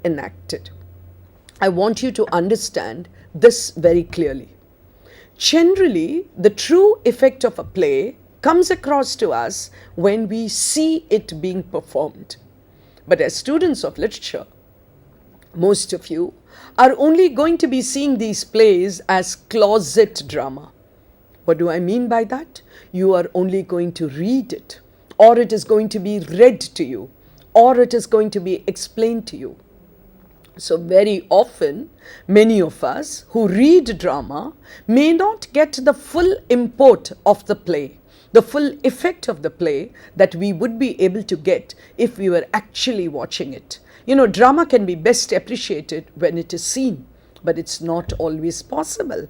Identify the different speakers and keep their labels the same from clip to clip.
Speaker 1: enacted. I want you to understand this very clearly. Generally, the true effect of a play comes across to us when we see it being performed. But as students of literature, most of you are only going to be seeing these plays as closet drama. What do I mean by that? You are only going to read it, or it is going to be read to you, or it is going to be explained to you. So very often, many of us who read drama may not get the full import of the play, the full effect of the play that we would be able to get if we were actually watching it. You know, drama can be best appreciated when it is seen, but it's not always possible.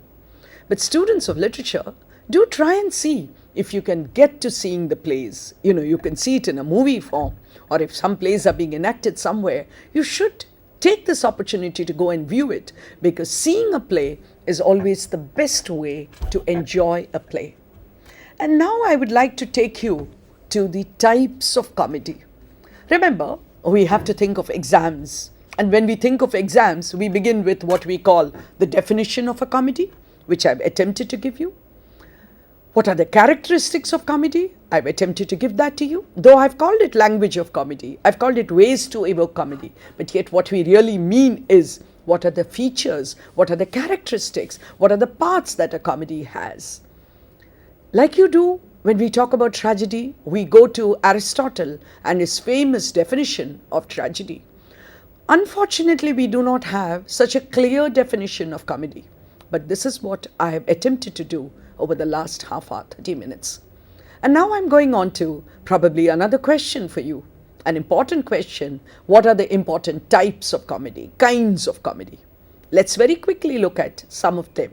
Speaker 1: But students of literature, do try and see if you can get to seeing the plays. You know, you can see it in a movie form, or if some plays are being enacted somewhere, you should take this opportunity to go and view it, because seeing a play is always the best way to enjoy a play. And now I would like to take you to the types of comedy. Remember, we have to think of exams. And when we think of exams, we begin with what we call the definition of a comedy, which I've attempted to give you. What are the characteristics of comedy? I've attempted to give that to you. Though I've called it language of comedy, I've called it ways to evoke comedy. But yet what we really mean is, what are the features? What are the characteristics? What are the parts that a comedy has? Like you do when we talk about tragedy, we go to Aristotle and his famous definition of tragedy. Unfortunately, we do not have such a clear definition of comedy. But this is what I have attempted to do over the last half hour, 30 minutes. And now I'm going on to probably another question for you, an important question. What are the important types of comedy, kinds of comedy? Let's very quickly look at some of them.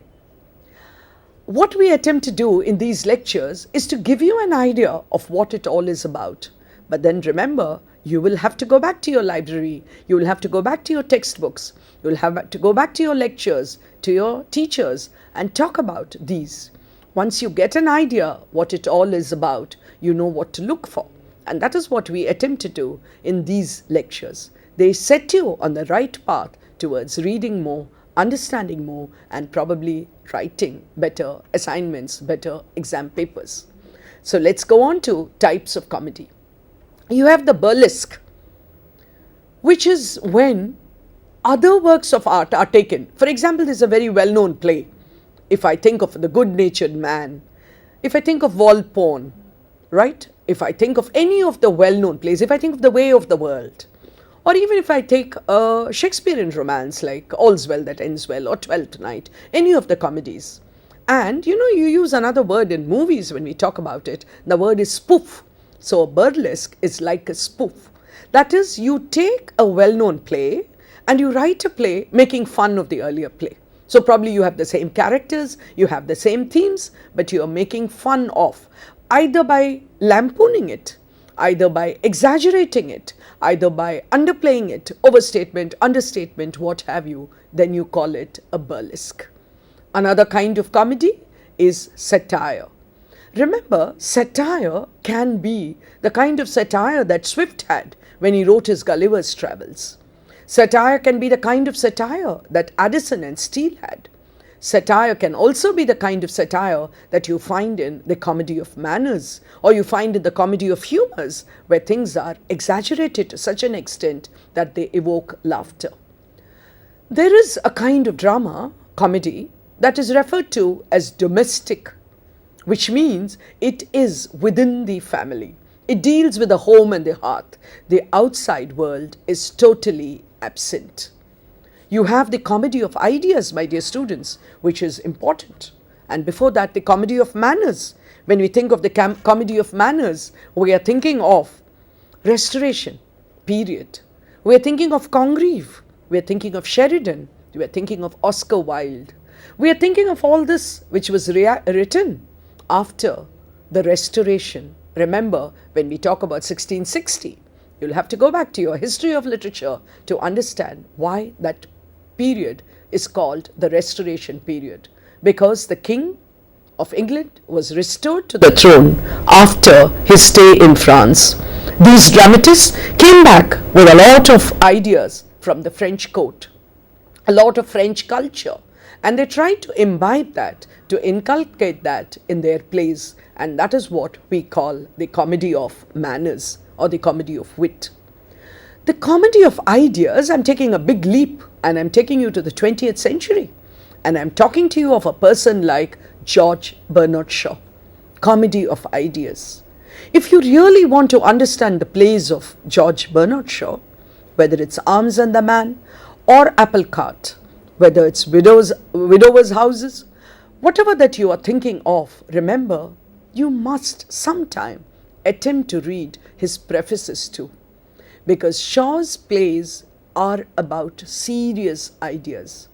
Speaker 1: What we attempt to do in these lectures is to give you an idea of what it all is about. But then remember, you will have to go back to your library, you will have to go back to your textbooks, you will have to go back to your lectures, to your teachers, and talk about these. Once you get an idea what it all is about, you know what to look for. And that is what we attempt to do in these lectures. They set you on the right path towards reading more, understanding more, and probably writing better assignments, better exam papers. So let's go on to types of comedy. You have the burlesque, which is when other works of art are taken. For example, there's a very well-known play. If I think of The Good-Natured Man, if I think of Walpole, right? If I think of any of the well-known plays, if I think of The Way of the World, or even if I take a Shakespearean romance like All's Well That Ends Well or Twelfth Night, any of the comedies. And you know, you use another word in movies when we talk about it. The word is spoof. So a burlesque is like a spoof. That is, you take a well-known play and you write a play making fun of the earlier play. So probably you have the same characters, you have the same themes, but you are making fun of, either by lampooning it, either by exaggerating it, either by underplaying it, overstatement, understatement, what have you, then you call it a burlesque. Another kind of comedy is satire. Remember, satire can be the kind of satire that Swift had when he wrote his Gulliver's Travels. Satire can be the kind of satire that Addison and Steele had. Satire can also be the kind of satire that you find in the comedy of manners, or you find in the comedy of humors, where things are exaggerated to such an extent that they evoke laughter. There is a kind of drama, comedy, that is referred to as domestic, which means it is within the family. It deals with the home and the hearth. The outside world is totally absent. You have the comedy of ideas, my dear students, which is important. And before that, the comedy of manners. When we think of the comedy of manners, we are thinking of Restoration period. We are thinking of Congreve. We are thinking of Sheridan. We are thinking of Oscar Wilde. We are thinking of all this which was written after the Restoration. Remember, when we talk about 1660, you'll have to go back to your history of literature to understand why that period is called the Restoration period. Because the King of England was restored to the throne after his stay in France. These dramatists came back with a lot of ideas from the French court, a lot of French culture, and they try to imbibe that, to inculcate that in their plays, and that is what we call the comedy of manners or the comedy of wit. The comedy of ideas, I'm taking a big leap and I'm taking you to the 20th century, and I'm talking to you of a person like George Bernard Shaw. Comedy of ideas. If you really want to understand the plays of George Bernard Shaw, whether it's Arms and the Man or Apple Cart, whether it's widowers' houses, whatever that you are thinking of, remember, you must sometime attempt to read his prefaces too, because Shaw's plays are about serious ideas.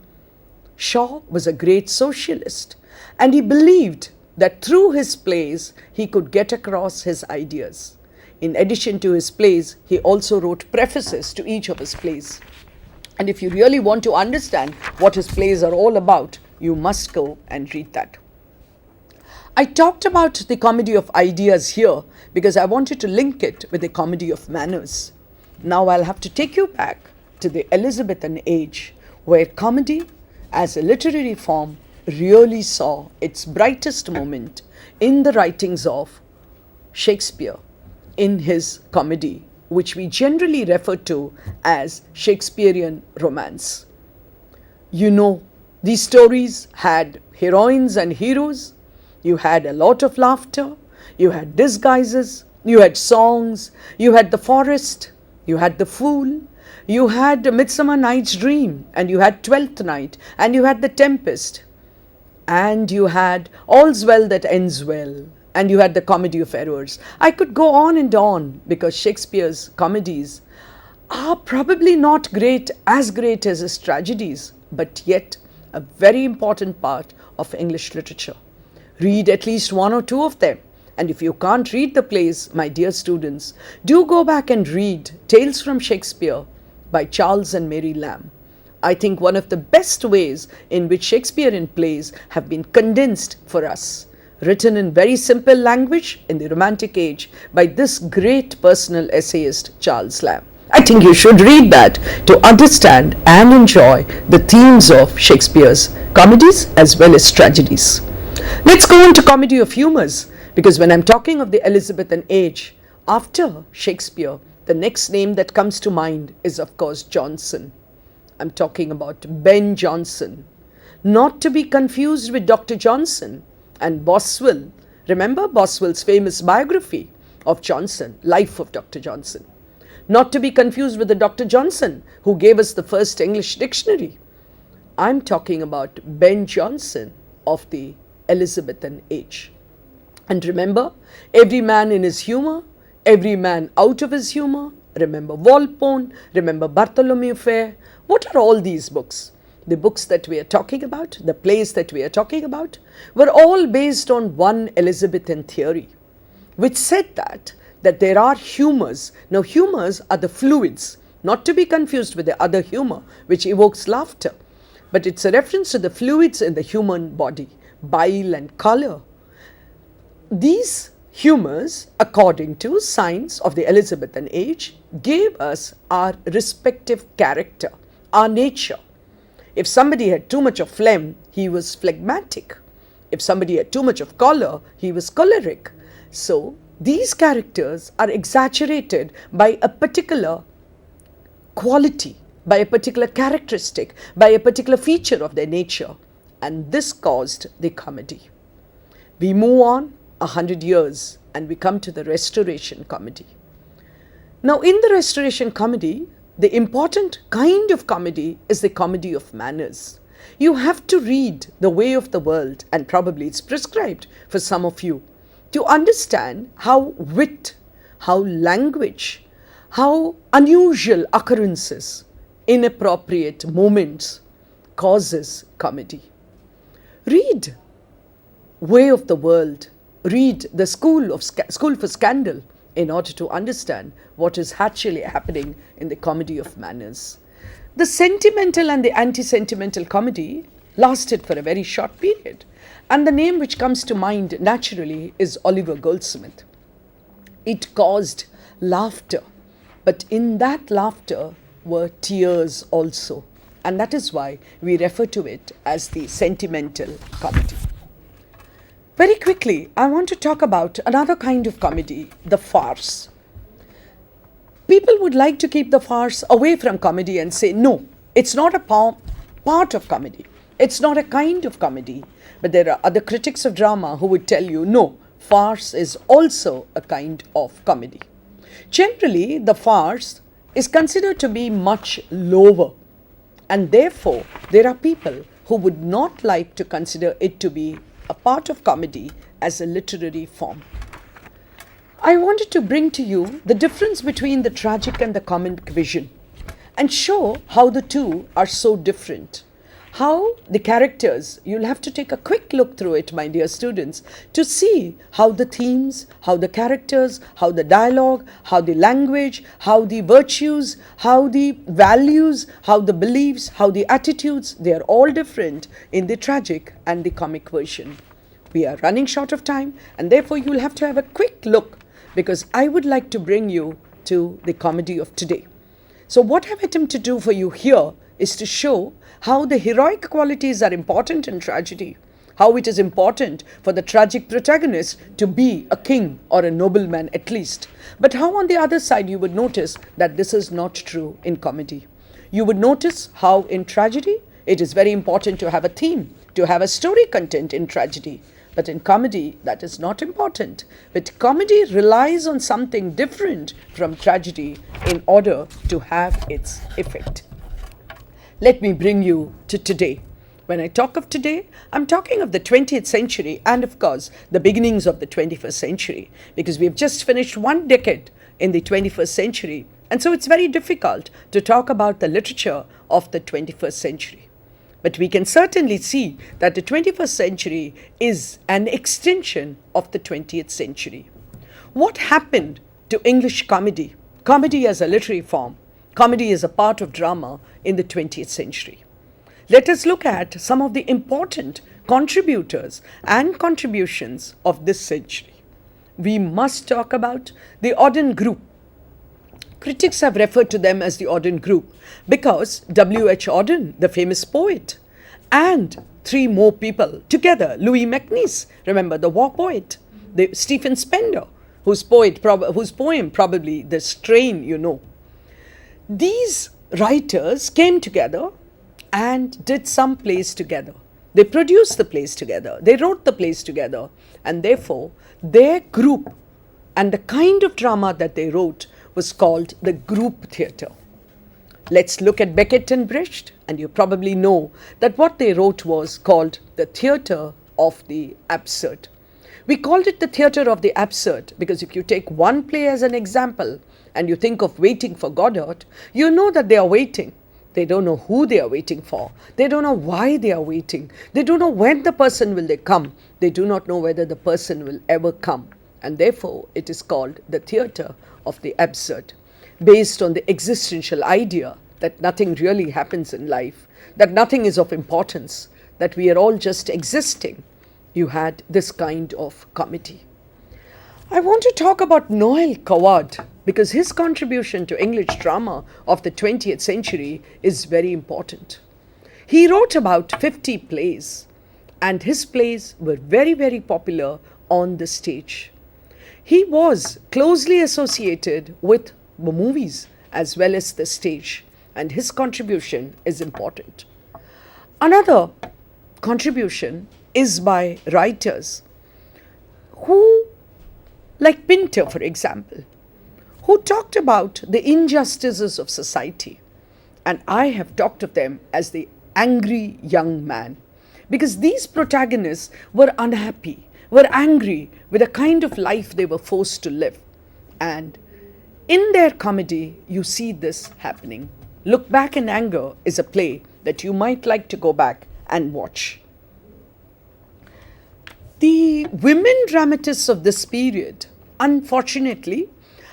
Speaker 1: Shaw was a great socialist, and he believed that through his plays he could get across his ideas. In addition to his plays, he also wrote prefaces to each of his plays. And if you really want to understand what his plays are all about, you must go and read that. I talked about the comedy of ideas here because I wanted to link it with the comedy of manners. Now I'll have to take you back to the Elizabethan age, where comedy as a literary form really saw its brightest moment in the writings of Shakespeare in his comedy, which we generally refer to as Shakespearean romance. You know, these stories had heroines and heroes, you had a lot of laughter, you had disguises, you had songs, you had the forest, you had the fool, you had A Midsummer Night's Dream, and you had Twelfth Night, and you had The Tempest, and you had All's Well That Ends Well, and you had the Comedy of Errors. I could go on and on because Shakespeare's comedies are probably not as great as his tragedies, but yet a very important part of English literature. Read at least one or two of them. And if you can't read the plays, my dear students, do go back and read Tales from Shakespeare by Charles and Mary Lamb. I think one of the best ways in which Shakespearean plays have been condensed for us, written in very simple language in the Romantic age by this great personal essayist, Charles Lamb. I think you should read that to understand and enjoy the themes of Shakespeare's comedies as well as tragedies. Let's go on to comedy of humors, because when I'm talking of the Elizabethan age, after Shakespeare, the next name that comes to mind is of course Johnson. I'm talking about Ben Jonson, not to be confused with Dr. Johnson and Boswell. Remember Boswell's famous biography of Johnson, Life of Dr. Johnson. Not to be confused with the Dr. Johnson who gave us the first English dictionary. I'm talking about Ben Jonson of the Elizabethan age. And remember, every man in his humor, every man out of his humor. Remember Walpole, remember Bartholomew Fair. What are all these books? The books that we are talking about, the plays that we are talking about, were all based on one Elizabethan theory, which said that there are humors. Now humors are the fluids, not to be confused with the other humor, which evokes laughter, but it's a reference to the fluids in the human body, bile and color. These humors, according to science of the Elizabethan age, gave us our respective character, our nature. If somebody had too much of phlegm, he was phlegmatic. If somebody had too much of choler, he was choleric. So these characters are exaggerated by a particular quality, by a particular characteristic, by a particular feature of their nature. And this caused the comedy. We move on 100 years and we come to the Restoration comedy. Now in the Restoration comedy, the important kind of comedy is the comedy of manners. You have to read The Way of the World, and probably it's prescribed for some of you, to understand how wit, how language, how unusual occurrences, inappropriate moments causes comedy. Read Way of the World, read the School for Scandal in order to understand what is actually happening in the comedy of manners. The sentimental and the anti-sentimental comedy lasted for a very short period, and the name which comes to mind naturally is Oliver Goldsmith. It caused laughter, but in that laughter were tears also. And that is why we refer to it as the sentimental comedy. Very quickly, I want to talk about another kind of comedy, the farce. People would like to keep the farce away from comedy and say, no, it's not a part of comedy. It's not a kind of comedy. But there are other critics of drama who would tell you, no, farce is also a kind of comedy. Generally, the farce is considered to be much lower, and therefore there are people who would not like to consider it to be a part of comedy as a literary form. I wanted to bring to you the difference between the tragic and the comic vision and show how the two are so different. How the characters, you'll have to take a quick look through it, my dear students, to see how the themes, how the characters, how the dialogue, how the language, how the virtues, how the values, how the beliefs, how the attitudes, they are all different in the tragic and the comic version. We are running short of time, and therefore you'll have to have a quick look, because I would like to bring you to the comedy of today. So what I've attempted to do for you here is to show how the heroic qualities are important in tragedy, how it is important for the tragic protagonist to be a king or a nobleman at least, but how on the other side you would notice that this is not true in comedy. You would notice how in tragedy it is very important to have a theme, to have a story content in tragedy. But in comedy, that is not important. But comedy relies on something different from tragedy in order to have its effect. Let me bring you to today. When I talk of today, I'm talking of the 20th century and, of course, the beginnings of the 21st century, because we've just finished one decade in the 21st century. And so it's very difficult to talk about the literature of the 21st century. But we can certainly see that the 21st century is an extension of the 20th century. What happened to English comedy? Comedy as a literary form, comedy as a part of drama in the 20th century. Let us look at some of the important contributors and contributions of this century. We must talk about the Auden group. Critics have referred to them as the Auden group because W.H. Auden, the famous poet, and three more people together, Louis MacNeice, remember the war poet, Stephen Spender, whose poem probably The Strain, you know. These writers came together and did some plays together. They produced the plays together, they wrote the plays together, and therefore their group and the kind of drama that they wrote was called the group theatre. Let's look at Beckett and Brecht, and you probably know that what they wrote was called the theatre of the absurd. We called it the theatre of the absurd because if you take one play as an example and you think of Waiting for Godot, you know that they are waiting. They don't know who they are waiting for. They don't know why they are waiting. They don't know when the person will they come. They do not know whether the person will ever come. And therefore, it is called the theatre of the absurd, based on the existential idea that nothing really happens in life, that nothing is of importance, that we are all just existing. You had this kind of comedy. I want to talk about Noel Coward because his contribution to English drama of the 20th century is very important. He wrote about 50 plays, and his plays were very, very popular on the stage. He was closely associated with the movies as well as the stage, and his contribution is important. Another contribution is by writers who, like Pinter, for example, who talked about the injustices of society. And I have talked of them as the angry young man, because these protagonists were unhappy, were angry with the kind of life they were forced to live. And in their comedy, you see this happening. Look Back in Anger is a play that you might like to go back and watch. The women dramatists of this period, unfortunately,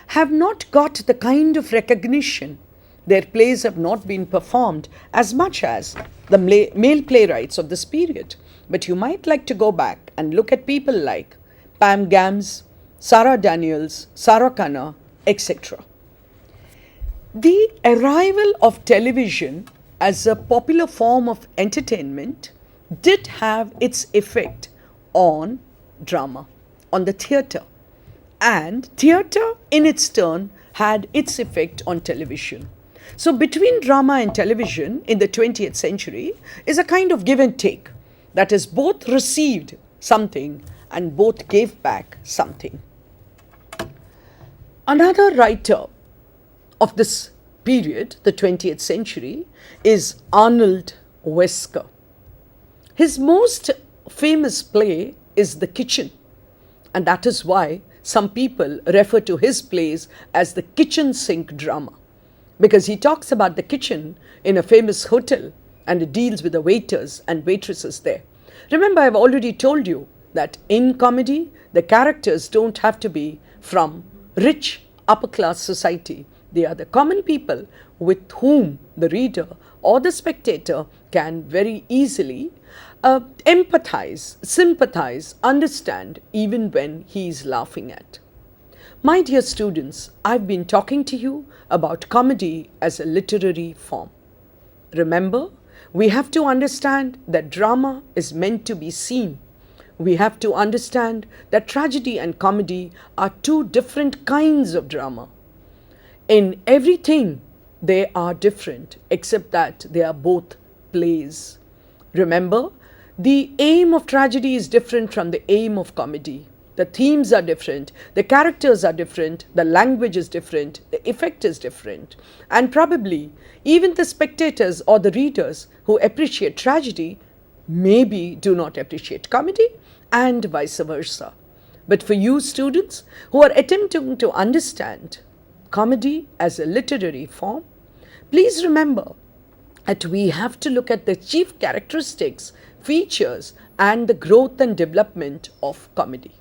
Speaker 1: have not got the kind of recognition. Their plays have not been performed as much as the male playwrights of this period. But you might like to go back and look at people like Pam Gams, Sarah Daniels, Sarah Khanna, etc. The arrival of television as a popular form of entertainment did have its effect on drama, on the theatre. And theatre, in its turn, had its effect on television. So, between drama and television in the 20th century is a kind of give and take, that is, both received something and both gave back something. Another writer of this period, the 20th century, is Arnold Wesker. His most famous play is The Kitchen, and that is why some people refer to his plays as the kitchen sink drama, because he talks about the kitchen in a famous hotel and it deals with the waiters and waitresses there. Remember, I've already told you that in comedy, the characters don't have to be from rich upper class society. They are the common people with whom the reader or the spectator can very easily empathize, sympathize, understand, even when he is laughing at. My dear students, I've been talking to you about comedy as a literary form. Remember, we have to understand that drama is meant to be seen. We have to understand that tragedy and comedy are two different kinds of drama. In everything, they are different, except that they are both plays. Remember, the aim of tragedy is different from the aim of comedy. The themes are different, the characters are different, the language is different, the effect is different. And probably even the spectators or the readers who appreciate tragedy maybe do not appreciate comedy, and vice versa. But for you students who are attempting to understand comedy as a literary form, please remember that we have to look at the chief characteristics, features, and the growth and development of comedy.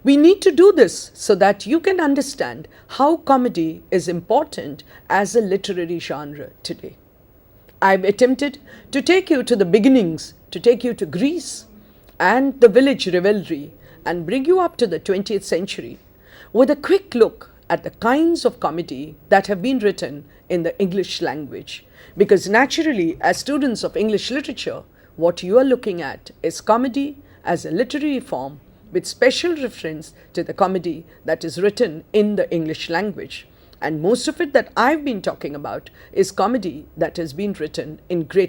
Speaker 1: We need to do this so that you can understand how comedy is important as a literary genre today. I've attempted to take you to the beginnings, to take you to Greece and the village revelry, and bring you up to the 20th century with a quick look at the kinds of comedy that have been written in the English language. Because naturally, as students of English literature, what you are looking at is comedy as a literary form with special reference to the comedy that is written in the English language. And most of it that I've been talking about is comedy that has been written in Great